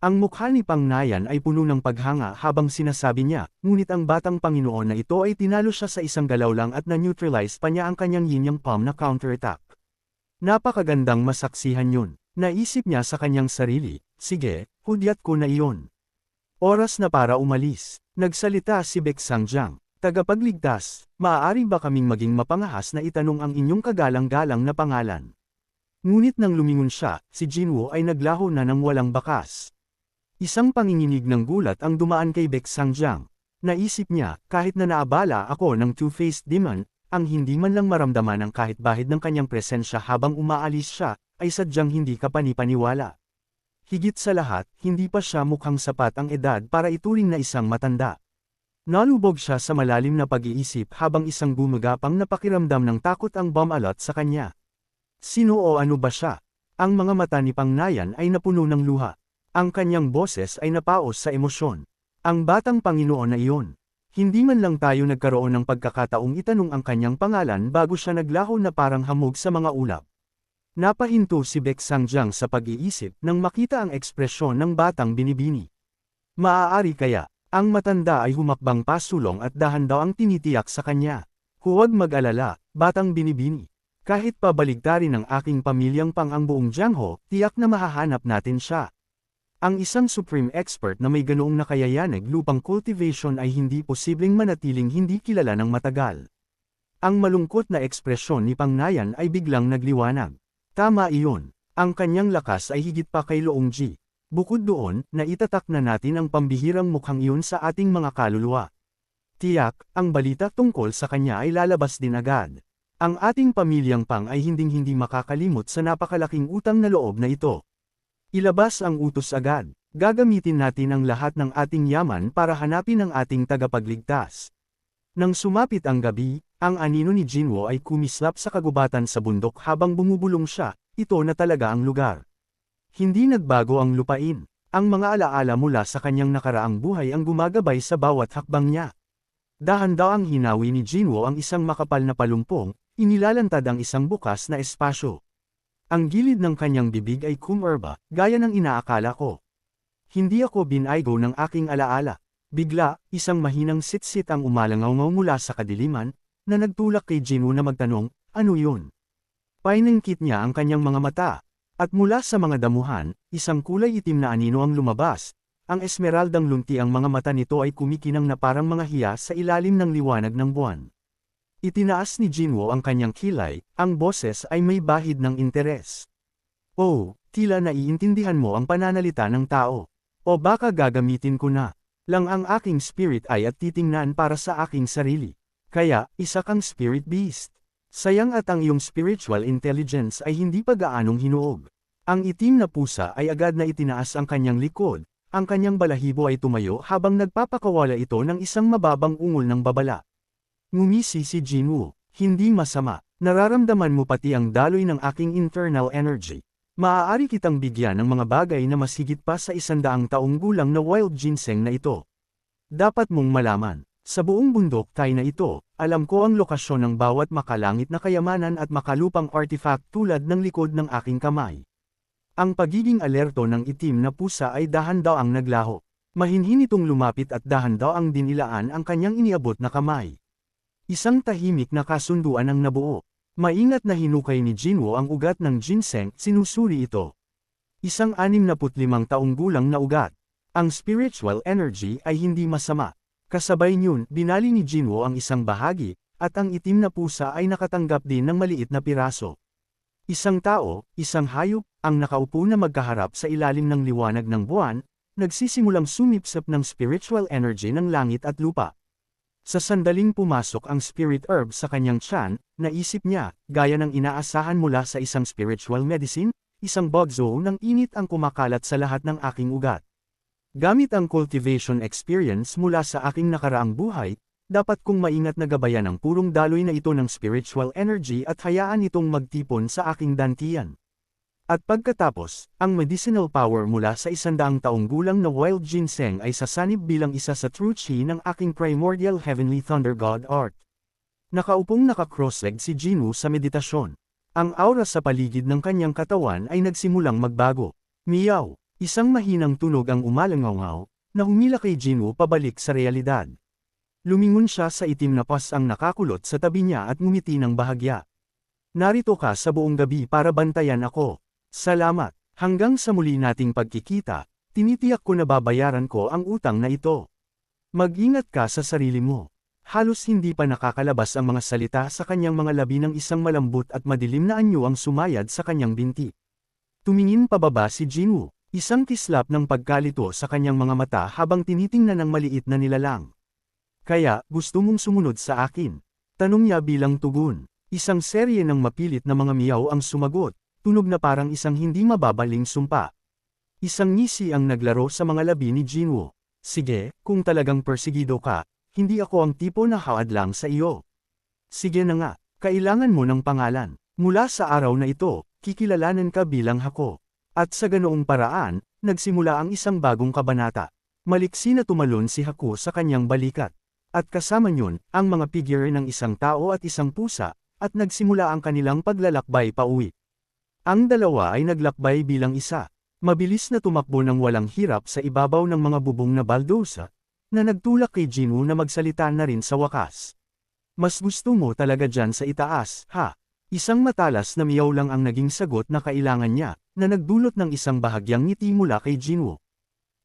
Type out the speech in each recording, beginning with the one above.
Ang mukha ni Pangnayan ay puno ng paghanga habang sinasabi niya, ngunit ang batang Panginoon na ito ay tinalo siya sa isang galaw lang at na-neutralize pa niya ang kanyang yin-yang palm na counterattack. Napakagandang masaksihan yun. Naisip niya sa kanyang sarili, sige, hudyat ko na iyon. Oras na para umalis. Nagsalita si Baeksangjiang, tagapagligtas, maaari ba kaming maging mapangahas na itanong ang inyong kagalang-galang na pangalan? Ngunit nang lumingon siya, si Jinwoo ay naglaho na ng walang bakas. Isang panginginig ng gulat ang dumaan kay Baeksangjiang. Naisip niya, kahit na naabala ako ng two-faced demon, ang hindi man lang maramdaman ang kahit bahid ng kanyang presensya habang umaalis siya, ay sadyang hindi kapanipaniwala. Higit sa lahat, hindi pa siya mukhang sapat ang edad para ituring na isang matanda. Nalubog siya sa malalim na pag-iisip habang isang gumagapang na pakiramdam ng takot ang bumalot sa kanya. Sino o ano ba siya? Ang mga mata ni Pangnayan ay napuno ng luha. Ang kanyang boses ay napaos sa emosyon. Ang batang Panginoon na iyon. Hindi man lang tayo nagkaroon ng pagkakataong itanong ang kanyang pangalan bago siya naglaho na parang hamog sa mga ulap. Napahinto si Baeksangjiang sa pag-iisip nang makita ang ekspresyon ng batang binibini. Maaari kaya, ang matanda ay humakbang pasulong at dahan daw ang tinitiyak sa kanya. Huwag mag-alala, batang binibini. Kahit pabaligtarin ng aking pamilyang pang ang buong Jiangho, tiyak na mahahanap natin siya. Ang isang supreme expert na may ganoong nakayayanig lupang cultivation ay hindi posibleng manatiling hindi kilala ng matagal. Ang malungkot na ekspresyon ni Pangnayan ay biglang nagliwanag. Tama iyon. Ang kanyang lakas ay higit pa kay Loongji. Bukod doon, naitatak na natin ang pambihirang mukhang iyon sa ating mga kaluluwa. Tiyak, ang balita tungkol sa kanya ay lalabas din agad. Ang ating pamilyang pang ay hinding-hindi makakalimot sa napakalaking utang na loob na ito. Ilabas ang utos agad. Gagamitin natin ang lahat ng ating yaman para hanapin ang ating tagapagligtas. Nang sumapit ang gabi, ang anino ni Jinwoo ay kumislap sa kagubatan sa bundok habang bumubulong siya, ito na talaga ang lugar. Hindi nagbago ang lupain. Ang mga alaala mula sa kanyang nakaraang buhay ang gumagabay sa bawat hakbang niya. Dahan-daang hinawi ni Jinwoo ang isang makapal na palumpong, inilalantad ang isang bukas na espasyo. Ang gilid ng kanyang bibig ay kumerba, gaya ng inaakala ko. Hindi ako binaygo ng aking alaala. Bigla, isang mahinang sitsit ang umalangaw mula sa kadiliman, na nagtulak kay Jinwoo na magtanong, ano yun? Painangkit niya ang kanyang mga mata. At mula sa mga damuhan, isang kulay itim na anino ang lumabas. Ang esmeraldang lunti ang mga mata nito ay kumikinang na parang mga hiya sa ilalim ng liwanag ng buwan. Itinaas ni Jinwoo ang kanyang kilay, ang boses ay may bahid ng interes. Oh, tila naiintindihan mo ang pananalita ng tao. O baka gagamitin ko na lang ang aking spirit eye at titingnan para sa aking sarili. Kaya, isa kang spirit beast. Sayang at ang iyong spiritual intelligence ay hindi pa gaanong hinuog. Ang itim na pusa ay agad na itinaas ang kanyang likod, ang kanyang balahibo ay tumayo habang nagpapakawala ito ng isang mababang ungol ng babala. Ngumisi si Jinwoo, hindi masama, nararamdaman mo pati ang daloy ng aking internal energy. Maaari kitang bigyan ng mga bagay na mas higit pa sa 100 taong gulang na wild ginseng na ito. Dapat mong malaman, sa buong bundok tayo na ito, alam ko ang lokasyon ng bawat makalangit na kayamanan at makalupang artifact tulad ng likod ng aking kamay. Ang pagiging alerto ng itim na pusa ay dahan-daang naglaho. Mahinhin itong lumapit at dahan-daang dinilaan ang kanyang iniabot na kamay. Isang tahimik na kasunduan ang nabuo. Maingat na hinukay ni Jinwoo ang ugat ng ginseng, sinusuri ito. Isang 65 taong gulang na ugat. Ang spiritual energy ay hindi masama. Kasabay niyon, binali ni Jinwoo ang isang bahagi, at ang itim na pusa ay nakatanggap din ng maliit na piraso. Isang tao, isang hayop, ang nakaupo na magkaharap sa ilalim ng liwanag ng buwan, nagsisimulang sumipsip ng spiritual energy ng langit at lupa. Sa sandaling pumasok ang spirit herb sa kanyang tiyan, naisip niya, gaya ng inaasahan mula sa isang spiritual medicine, isang bug zone ng init ang kumakalat sa lahat ng aking ugat. Gamit ang cultivation experience mula sa aking nakaraang buhay, dapat kong maingat na gabayan ang purong daloy na ito ng spiritual energy at hayaan itong magtipon sa aking dantian. At pagkatapos, ang medicinal power mula sa 100 taong gulang na wild ginseng ay sasanib bilang isa sa true chi ng aking primordial heavenly thunder god art. Nakaupong naka-cross-leg si Jinwoo sa meditasyon. Ang aura sa paligid ng kanyang katawan ay nagsimulang magbago. Miyaw! Isang mahinang tunog ang umalangaw na humila kay Jinwoo pabalik sa realidad. Lumingon siya sa itim na pas ang nakakulot sa tabi niya at ngumiti ng bahagya. Narito ka sa buong gabi para bantayan ako. Salamat. Hanggang sa muli nating pagkikita, tinitiyak ko na babayaran ko ang utang na ito. Mag-ingat ka sa sarili mo. Halos hindi pa nakakalabas ang mga salita sa kanyang mga labi ng isang malambot at madilim na anyo ang sumayad sa kanyang binti. Tumingin pababa si Jinwoo, isang kislap ng pagkalito sa kanyang mga mata habang tinitingnan ng maliit na nilalang. Kaya, gusto mong sumunod sa akin? Tanong niya bilang tugon. Isang serye ng mapilit na mga miyaw ang sumagot, tunog na parang isang hindi mababaling sumpa. Isang ngisi ang naglaro sa mga labi ni Jinwoo. Sige, kung talagang persigido ka, hindi ako ang tipo na hawad lang sa iyo. Sige na nga, kailangan mo ng pangalan. Mula sa araw na ito, kikilalanan ka bilang Hako. At sa ganoong paraan, nagsimula ang isang bagong kabanata. Maliksi na tumalon si Haku sa kanyang balikat. At kasama niyon, ang mga figure ng isang tao at isang pusa, at nagsimula ang kanilang paglalakbay pauwi. Ang dalawa ay naglakbay bilang isa. Mabilis na tumakbo ng walang hirap sa ibabaw ng mga bubong na baldosa, na nagtulak kay Jinwoo na magsalita na rin sa wakas. Mas gusto mo talaga dyan sa itaas, ha? Isang matalas na miyaw lang ang naging sagot na kailangan niya, na nagdulot ng isang bahagyang ngiti mula kay Jinwoo.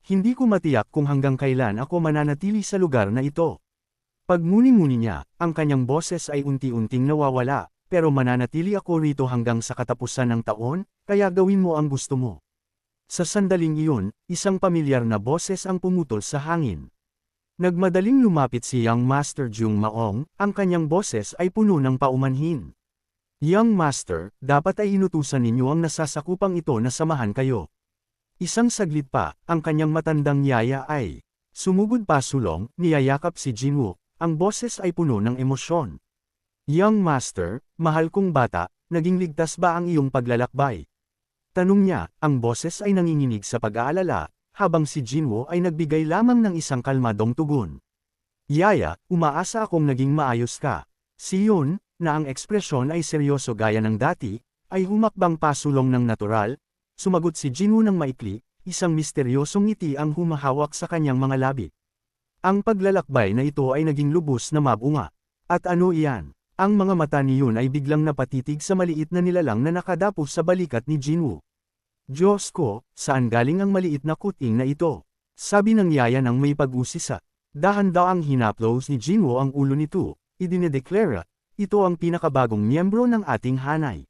Hindi ko matiyak kung hanggang kailan ako mananatili sa lugar na ito. Pagmuni-muni niya, ang kanyang boses ay unti-unting nawawala, pero mananatili ako rito hanggang sa katapusan ng taon, kaya gawin mo ang gusto mo. Sa sandaling iyon, isang pamilyar na boses ang pumutol sa hangin. Nagmadaling lumapit si Young Master Jung Maong, ang kanyang boses ay puno ng paumanhin. Young Master, dapat ay inutusan ninyo ang nasasakupang ito na samahan kayo. Isang saglit pa, ang kanyang matandang yaya ay sumugod pa sulong, niyayakap si Jinwoo. Ang boses ay puno ng emosyon. Young Master, mahal kong bata, naging ligtas ba ang iyong paglalakbay? Tanong niya, ang boses ay nanginginig sa pag-aalala, habang si Jinwoo ay nagbigay lamang ng isang kalmadong tugon. Yaya, umaasa akong naging maayos ka. Si Yun, na ang ekspresyon ay seryoso gaya ng dati, ay humakbang pasulong ng natural, sumagot si Jinwoo ng maikli, isang misteryosong ngiti ang humahawak sa kanyang mga labi. Ang paglalakbay na ito ay naging lubos na mabunga. At ano iyan? Ang mga mata ni Yun ay biglang napatitig sa maliit na nilalang na nakadapo sa balikat ni Jinwoo. Diyos ko, saan galing ang maliit na kuting na ito? Sabi ng yaya ng may pag-usisa. Dahan-daang hinaplos ni Jinwoo ang ulo nito, idinedeklara, ito ang pinakabagong miyembro ng ating hanay.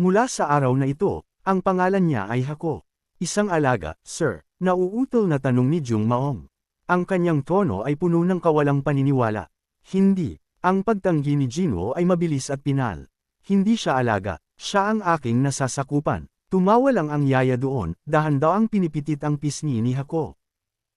Mula sa araw na ito, ang pangalan niya ay Hako. Isang alaga, sir, nauutol na tanong ni Jung Maong. Ang kanyang tono ay puno ng kawalang paniniwala. Hindi. Ang pagtanggi ni Jinwoo ay mabilis at pinal. Hindi siya alaga, siya ang aking nasasakupan. Tumawa lang ang yaya doon, dahan-daang pinipitit ang pisngi ni Hako.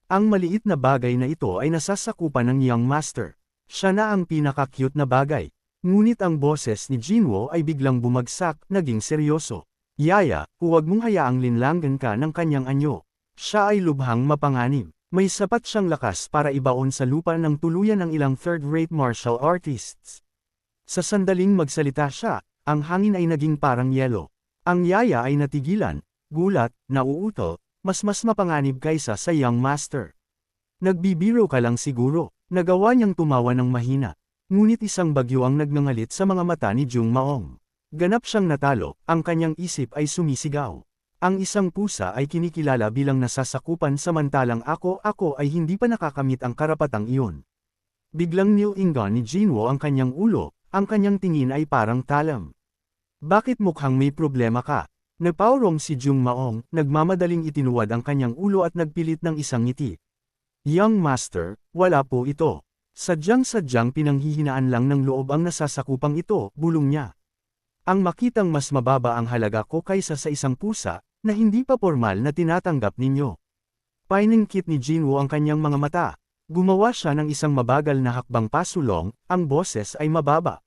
Ang maliit na bagay na ito ay nasasakupan ng Young Master. Siya na ang pinaka-cute na bagay. Ngunit ang boses ni Jinwoo ay biglang bumagsak, naging seryoso. Yaya, huwag mong hayaang linlangan ka ng kanyang anyo. Siya ay lubhang mapanganib. May sapat siyang lakas para ibaon sa lupa ng tuluyan ng ilang third-rate martial artists. Sa sandaling magsalita siya, ang hangin ay naging parang yelo. Ang yaya ay natigilan, gulat, nauutol, mas mapanganib kaysa sa Young Master. Nagbibiro ka lang siguro, nagawa niyang tumawa ng mahina. Ngunit isang bagyo ang nagngangalit sa mga mata ni Jung Maong. Ganap siyang natalo, ang kanyang isip ay sumisigaw. Ang isang pusa ay kinikilala bilang nasasakupan samantalang ako ay hindi pa nakakamit ang karapatang iyon. Biglang nilingan ni Jinwoo ang kanyang ulo, ang kanyang tingin ay parang talam. Bakit mukhang may problema ka? Napawrong si Jung Maong, nagmamadaling itinuwad ang kanyang ulo at nagpilit ng isang ngiti. Young Master, wala po ito. Sadyang-sadyang pinanghihinaan lang ng loob ang nasasakupang ito, bulong niya. Ang makitang mas mababa ang halaga ko kaysa sa isang pusa, na hindi pa formal na tinatanggap ninyo. Painingkit ni Jinwoo ang kanyang mga mata. Gumawa siya ng isang mabagal na hakbang pasulong, ang boses ay mababa.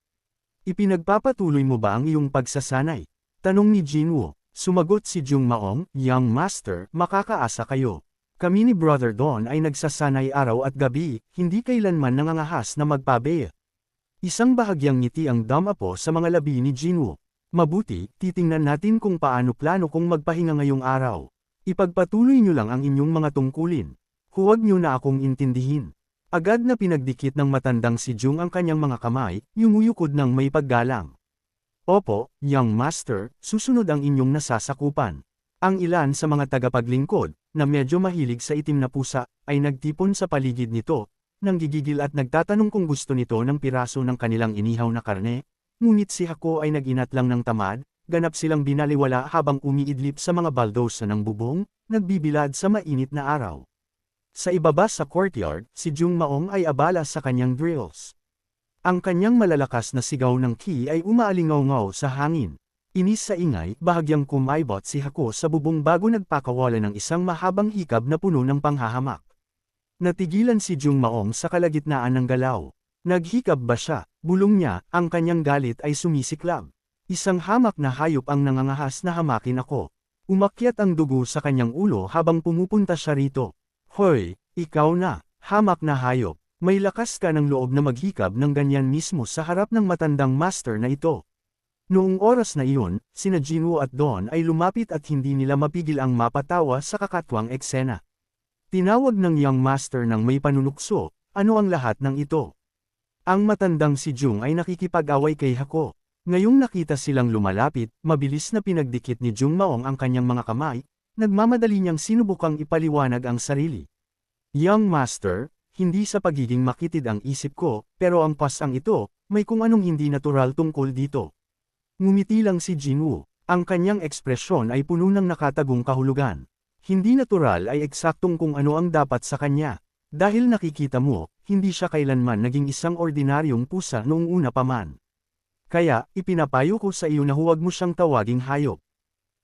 Ipinagpapatuloy mo ba ang iyong pagsasanay? Tanong ni Jinwoo. Sumagot si Jung Maong, Young Master, makakaasa kayo. Kami ni Brother Don ay nagsasanay araw at gabi, hindi kailanman nangangahas na magpabe. Isang bahagyang ngiti ang damapo sa mga labi ni Jinwoo. Mabuti, titingnan natin kung paano plano kong magpahinga ngayong araw. Ipagpatuloy niyo lang ang inyong mga tungkulin. Huwag niyo na akong intindihin. Agad na pinagdikit ng matandang si Jung ang kanyang mga kamay, yumuyukod ng may paggalang. Opo, young master, susunod ang inyong nasasakupan. Ang ilan sa mga tagapaglingkod, na medyo mahilig sa itim na pusa, ay nagtipon sa paligid nito, nanggigigil at nagtatanong kung gusto nito ng piraso ng kanilang inihaw na karne, ngunit si Hako ay naginat lang ng tamad, ganap silang binaliwala habang umiidlip sa mga baldosa ng bubong, nagbibilad sa mainit na araw. Sa ibaba sa courtyard, si Jung Maong ay abala sa kanyang drills. Ang kanyang malalakas na sigaw ng ki ay umaalingaw-ngaw sa hangin. Inis sa ingay, bahagyang kumaibot si Hako sa bubong bago nagpakawala ng isang mahabang hikab na puno ng panghahamak. Natigilan si Jung Maong sa kalagitnaan ng galaw. Naghikab ba siya? Bulong niya, ang kanyang galit ay sumisiklab. Isang hamak na hayop ang nangangahas na hamakin ako. Umakyat ang dugo sa kanyang ulo habang pumupunta siya rito. Hoy, ikaw na, hamak na hayop. May lakas ka ng loob na maghikab ng ganyan mismo sa harap ng matandang master na ito. Noong oras na iyon, sina Jinwoo at Dawn ay lumapit at hindi nila mapigil ang mapatawa sa kakatwang eksena. Tinawag ng young master ng may panunukso, ano ang lahat ng ito? Ang matandang si Jung ay nakikipag-away kay Hako. Ngayong nakita silang lumalapit, mabilis na pinagdikit ni Jung Maong ang kanyang mga kamay, nagmamadali niyang sinubukang ipaliwanag ang sarili. Young master, hindi sa pagiging makitid ang isip ko, pero ang pasang ito, may kung anong hindi natural tungkol dito. Ngumiti lang si Jinwoo, ang kanyang ekspresyon ay puno ng nakatagong kahulugan. Hindi natural ay eksaktong kung ano ang dapat sa kanya. Dahil nakikita mo, hindi siya kailanman naging isang ordinaryong pusa noong una pa man. Kaya, ipinapayo ko sa iyo na huwag mo siyang tawaging hayop.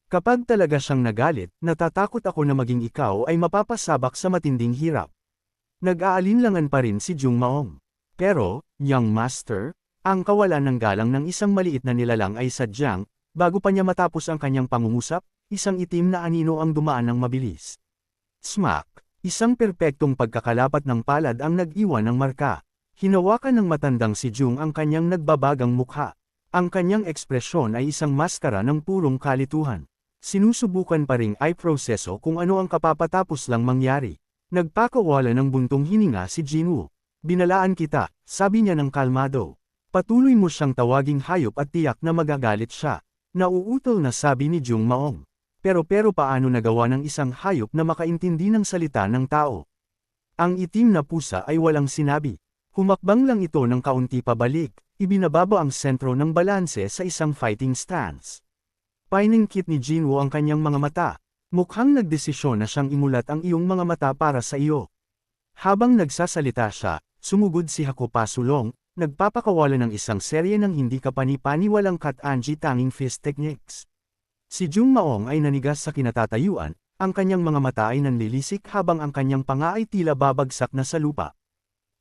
Kapag talaga siyang nagalit, natatakot ako na maging ikaw ay mapapasabak sa matinding hirap. Nag-aalinlangan pa rin si Jung Maong. Pero, young master, ang kawalan ng galang ng isang maliit na nilalang ay sadyang, bago pa niya matapos ang kanyang pangungusap, isang itim na anino ang dumaan ng mabilis. Smack! Isang perpektong pagkakalapat ng palad ang nag-iwan ng marka. Hinawakan ng matandang si Jung ang kanyang nagbabagang mukha. Ang kanyang ekspresyon ay isang maskara ng purong kalituhan. Sinusubukan pa ring ay proseso kung ano ang kapapatapos lang mangyari. Nagpakawala ng buntong hininga si Jinwoo. Binalaan kita, sabi niya ng kalmado. Patuloy mo siyang tawaging hayop at tiyak na magagalit siya. Nauutol na sabi ni Jung Maong. Pero paano nagawa ng isang hayop na makaintindi ng salita ng tao? Ang itim na pusa ay walang sinabi. Humakbang lang ito ng kaunti pabalik, ibinababa ang sentro ng balanse sa isang fighting stance. Painingkit ni Jinwoo ang kanyang mga mata. Mukhang nagdesisyon na siyang imulat ang iyong mga mata para sa iyo. Habang nagsasalita siya, sumugod si Hako pasulong, nagpapakawala ng isang serye ng hindi kapani-paniwalang kat-anji tanging fist techniques. Si Jung Maong ay nanigas sa kinatatayuan, ang kanyang mga mata ay nanlilisik habang ang kanyang panga ay tila babagsak na sa lupa.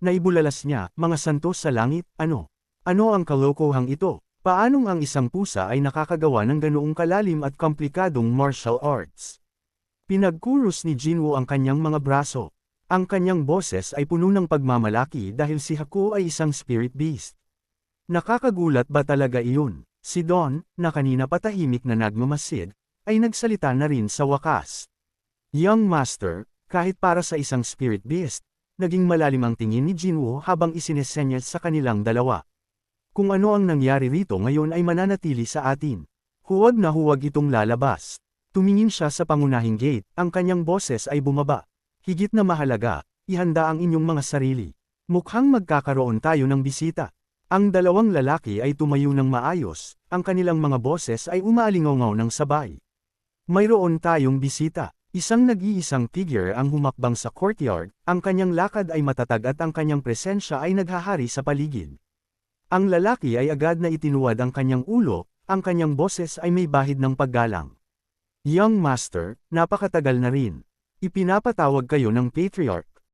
Naibulalas niya, mga santos sa langit, ano? Ano ang kalokohang ito? Paanong ang isang pusa ay nakakagawa ng ganoong kalalim at komplikadong martial arts? Pinagkuros ni Jinwoo ang kanyang mga braso. Ang kanyang boses ay puno ng pagmamalaki dahil si Hako ay isang spirit beast. Nakakagulat ba talaga iyon? Si Dawn, na kanina patahimik na nagmamasid, ay nagsalita na rin sa wakas. Young master, kahit para sa isang spirit beast, naging malalim ang tingin ni Jinwoo habang isinesenyas sa kanilang dalawa. Kung ano ang nangyari rito ngayon ay mananatili sa atin. Huwag na huwag itong lalabas. Tumingin siya sa pangunahing gate, ang kanyang boses ay bumaba. Higit na mahalaga, ihanda ang inyong mga sarili. Mukhang magkakaroon tayo ng bisita. Ang dalawang lalaki ay tumayo ng maayos, ang kanilang mga boses ay umaalingaw ng sabay. Mayroon tayong bisita. Isang nag-iisang figure ang humakbang sa courtyard, ang kanyang lakad ay matatag at ang kanyang presensya ay naghahari sa paligid. Ang lalaki ay agad na itinuwad ang kanyang ulo, ang kanyang boses ay may bahid ng paggalang. Young master, napakatagal na rin. Ipinapatawag kayo ng patriarch.